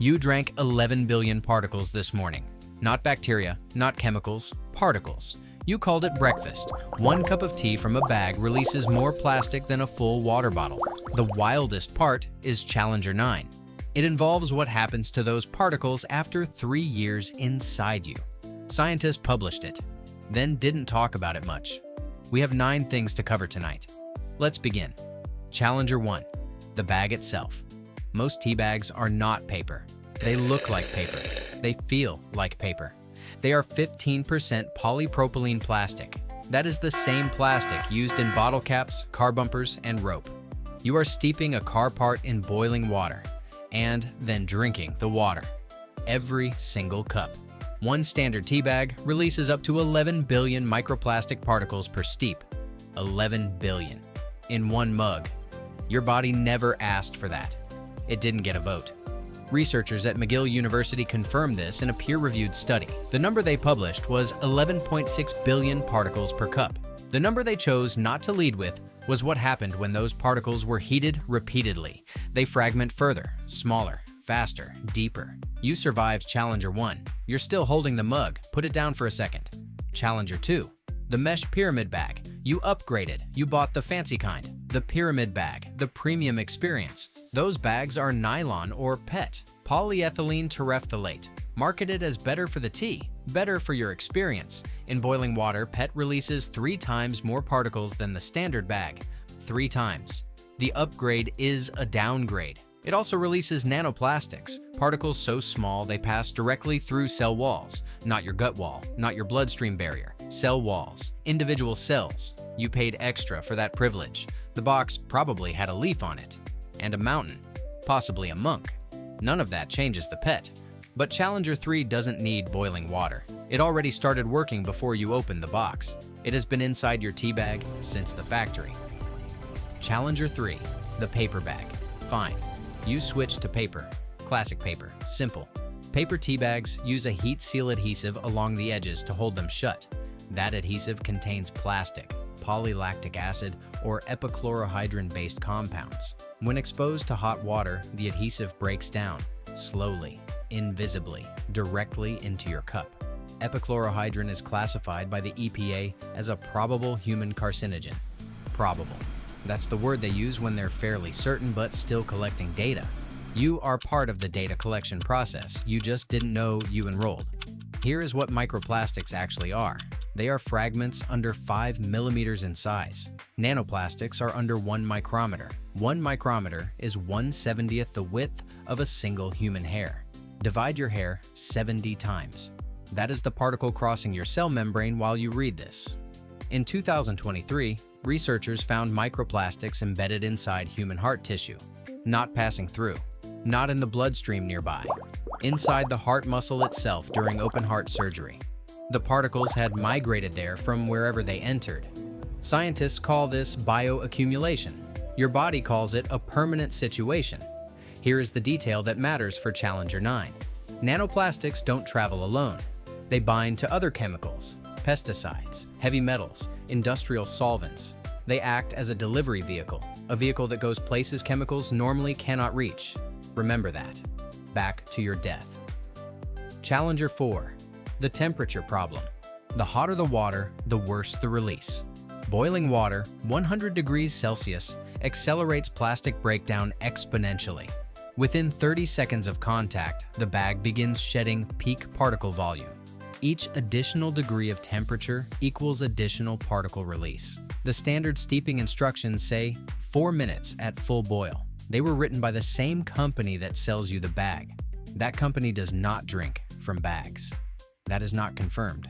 You drank 11 billion particles this morning. Not bacteria, not chemicals, particles. You called it breakfast. One cup of tea from a bag releases more plastic than a full water bottle. The wildest part is Challenger 9. It involves what happens to those particles after 3 years inside you. Scientists published it, then didn't talk about it much. We have 9 things to cover tonight. Let's begin. Challenger 1. The bag itself. Most tea bags are not paper. They look like paper. They feel like paper. They are 15% polypropylene plastic. That is the same plastic used in bottle caps, car bumpers, and rope. You are steeping a car part in boiling water and then drinking the water. Every single cup. One standard tea bag releases up to 11 billion microplastic particles per steep. 11 billion. In one mug. Your body never asked for that. It didn't get a vote. Researchers at McGill University confirmed this in a peer-reviewed study. The number they published was 11.6 billion particles per cup. The number they chose not to lead with was what happened when those particles were heated repeatedly. They fragment further, smaller, faster, deeper. You survived Challenger 1. You're still holding the mug. Put it down for a second. Challenger 2. The mesh pyramid bag. You upgraded. You bought the fancy kind. The pyramid bag, the premium experience. Those bags are nylon or PET, polyethylene terephthalate, marketed as better for the tea, better for your experience. In boiling water, PET releases 3 times more particles than the standard bag. 3 times. The upgrade is a downgrade. It also releases nanoplastics, particles so small they pass directly through cell walls. Not your gut wall, not your bloodstream barrier. Cell walls, individual cells. You paid extra for that privilege. The box probably had a leaf on it. And a mountain, possibly a monk. None of that changes the PET. But Challenger 3 doesn't need boiling water. It already started working before you opened the box. It has been inside your tea bag since the factory. Challenger 3, the paper bag. Fine. You switch to paper. Classic paper. Simple. Paper tea bags use a heat seal adhesive along the edges to hold them shut. That adhesive contains plastic, polylactic acid, or epichlorohydrin-based compounds. When exposed to hot water, the adhesive breaks down, slowly, invisibly, directly into your cup. Epichlorohydrin is classified by the EPA as a probable human carcinogen. Probable. That's the word they use when they're fairly certain but still collecting data. You are part of the data collection process. You just didn't know you enrolled. Here is what microplastics actually are. They are fragments under 5 millimeters in size. Nanoplastics are under 1 micrometer. 1 micrometer is 1/70th the width of a single human hair. Divide your hair 70 times. That is the particle crossing your cell membrane while you read this. In 2023, researchers found microplastics embedded inside human heart tissue, not passing through, not in the bloodstream nearby, inside the heart muscle itself during open heart surgery. The particles had migrated there from wherever they entered. Scientists call this bioaccumulation. Your body calls it a permanent situation. Here is the detail that matters for Challenger 9. Nanoplastics don't travel alone. They bind to other chemicals, pesticides, heavy metals, industrial solvents. They act as a delivery vehicle, a vehicle that goes places chemicals normally cannot reach. Remember that. Back to your death. Challenger 4. The temperature problem. The hotter the water, the worse the release. Boiling water, 100 degrees Celsius, accelerates plastic breakdown exponentially. Within 30 seconds of contact, the bag begins shedding peak particle volume. Each additional degree of temperature equals additional particle release. The standard steeping instructions say 4 minutes at full boil. They were written by the same company that sells you the bag. That company does not drink from bags. That is not confirmed,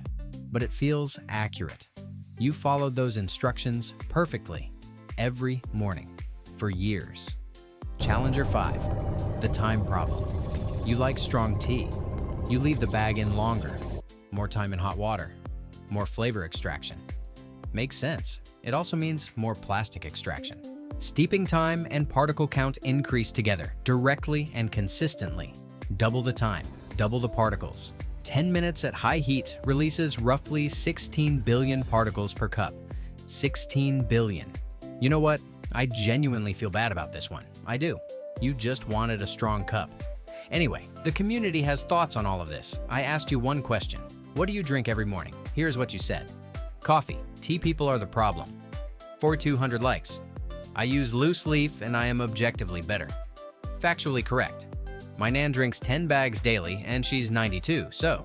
but it feels accurate. You followed those instructions perfectly every morning for years. Challenger 5, the time problem. You like strong tea. You leave the bag in longer. More time in hot water. More flavor extraction. Makes sense. It also means more plastic extraction. Steeping time and particle count increase together, directly and consistently. Double the time, double the particles. 10 minutes at high heat releases roughly 16 billion particles per cup. 16 billion. You know what? I genuinely feel bad about this one. I do. You just wanted a strong cup. Anyway, the community has thoughts on all of this. I asked you one question. What do you drink every morning? Here's what you said. Coffee. Tea people are the problem. 4,200 likes. I use loose leaf and I am objectively better. Factually correct. My nan drinks 10 bags daily and she's 92, so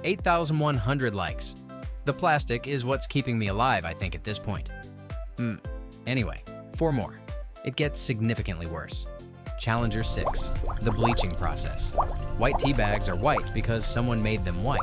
8,100 likes. The plastic is what's keeping me alive, I think, at this point. Anyway, 4 more. It gets significantly worse. Challenger 6, the bleaching process. White tea bags are white because someone made them white.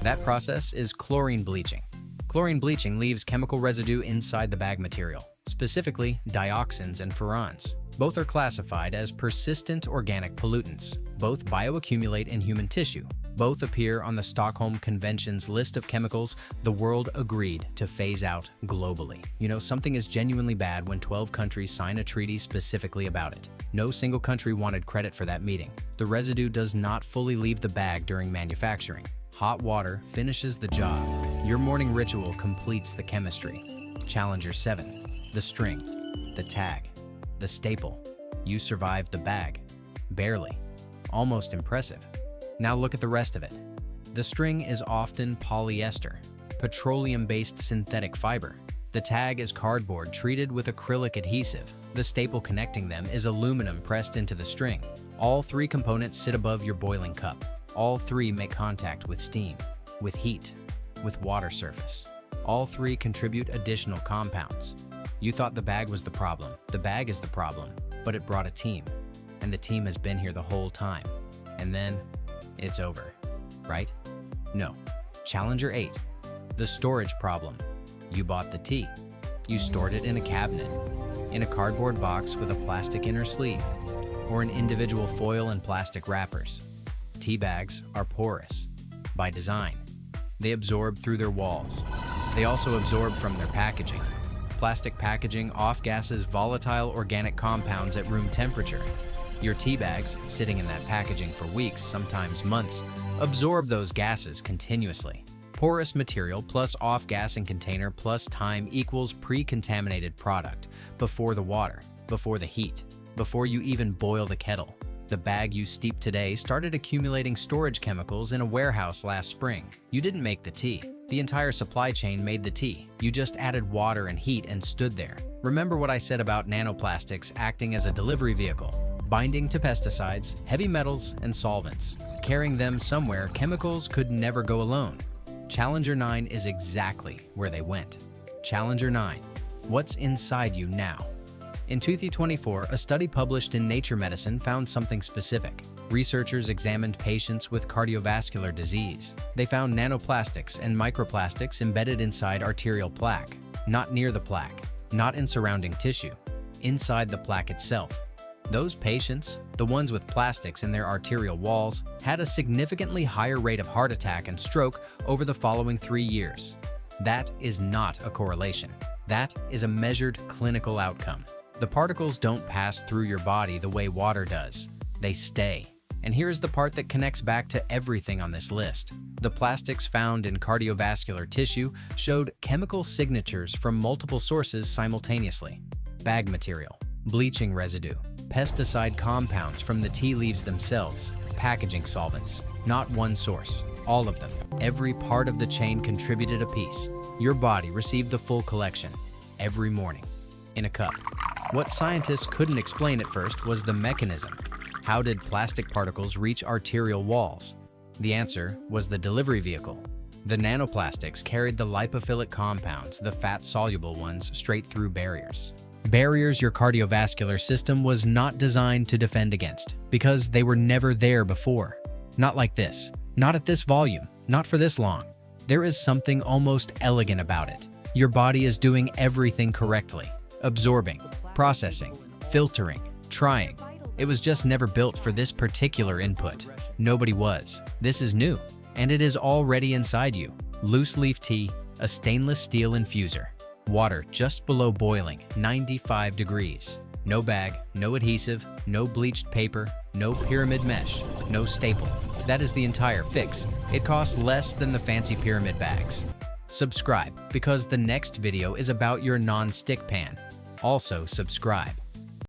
That process is chlorine bleaching. Chlorine bleaching leaves chemical residue inside the bag material, specifically dioxins and furans. Both are classified as persistent organic pollutants. Both bioaccumulate in human tissue. Both appear on the Stockholm Convention's list of chemicals the world agreed to phase out globally. You know, something is genuinely bad when 12 countries sign a treaty specifically about it. No single country wanted credit for that meeting. The residue does not fully leave the bag during manufacturing. Hot water finishes the job. Your morning ritual completes the chemistry. Challenger 7, the string, the tag, the staple. You survived the bag. Barely. Almost impressive. Now look at the rest of it. The string is often polyester, petroleum-based synthetic fiber. The tag is cardboard treated with acrylic adhesive. The staple connecting them is aluminum pressed into the string. All 3 components sit above your boiling cup. All 3 make contact with steam, with heat, with water surface. All 3 contribute additional compounds. You thought the bag was the problem. The bag is the problem, but it brought a team. And the team has been here the whole time. And then it's over, right? No. Challenger 8, the storage problem. You bought the tea. You stored it in a cabinet, in a cardboard box with a plastic inner sleeve, or in individual foil and plastic wrappers. Tea bags are porous by design. They absorb through their walls. They also absorb from their packaging. Plastic packaging off-gases volatile organic compounds at room temperature. Your tea bags, sitting in that packaging for weeks, sometimes months, absorb those gases continuously. Porous material plus off-gassing container plus time equals pre-contaminated product before the water, before the heat, before you even boil the kettle. The bag you steeped today started accumulating storage chemicals in a warehouse last spring. You didn't make the tea. The entire supply chain made the tea. You just added water and heat and stood there. Remember what I said about nanoplastics acting as a delivery vehicle, binding to pesticides, heavy metals, and solvents. Carrying them somewhere, chemicals could never go alone. Challenger 9 is exactly where they went. Challenger 9. What's inside you now? In 2024, a study published in Nature Medicine found something specific. Researchers examined patients with cardiovascular disease. They found nanoplastics and microplastics embedded inside arterial plaque, not near the plaque, not in surrounding tissue, inside the plaque itself. Those patients, the ones with plastics in their arterial walls, had a significantly higher rate of heart attack and stroke over the following 3 years. That is not a correlation. That is a measured clinical outcome. The particles don't pass through your body the way water does. They stay. And here's the part that connects back to everything on this list. The plastics found in cardiovascular tissue showed chemical signatures from multiple sources simultaneously. Bag material, bleaching residue, pesticide compounds from the tea leaves themselves, packaging solvents. Not one source, all of them. Every part of the chain contributed a piece. Your body received the full collection, every morning, in a cup. What scientists couldn't explain at first was the mechanism. How did plastic particles reach arterial walls? The answer was the delivery vehicle. The nanoplastics carried the lipophilic compounds, the fat-soluble ones, straight through barriers. Barriers your cardiovascular system was not designed to defend against, because they were never there before. Not like this. Not at this volume. Not for this long. There is something almost elegant about it. Your body is doing everything correctly. Absorbing, processing, filtering, trying. It was just never built for this particular input. Nobody was. This is new, and it is already inside you. Loose leaf tea, a stainless steel infuser. Water just below boiling, 95 degrees. No bag, no adhesive, no bleached paper, no pyramid mesh, no staple. That is the entire fix. It costs less than the fancy pyramid bags. Subscribe, because the next video is about your non-stick pan. Also subscribe.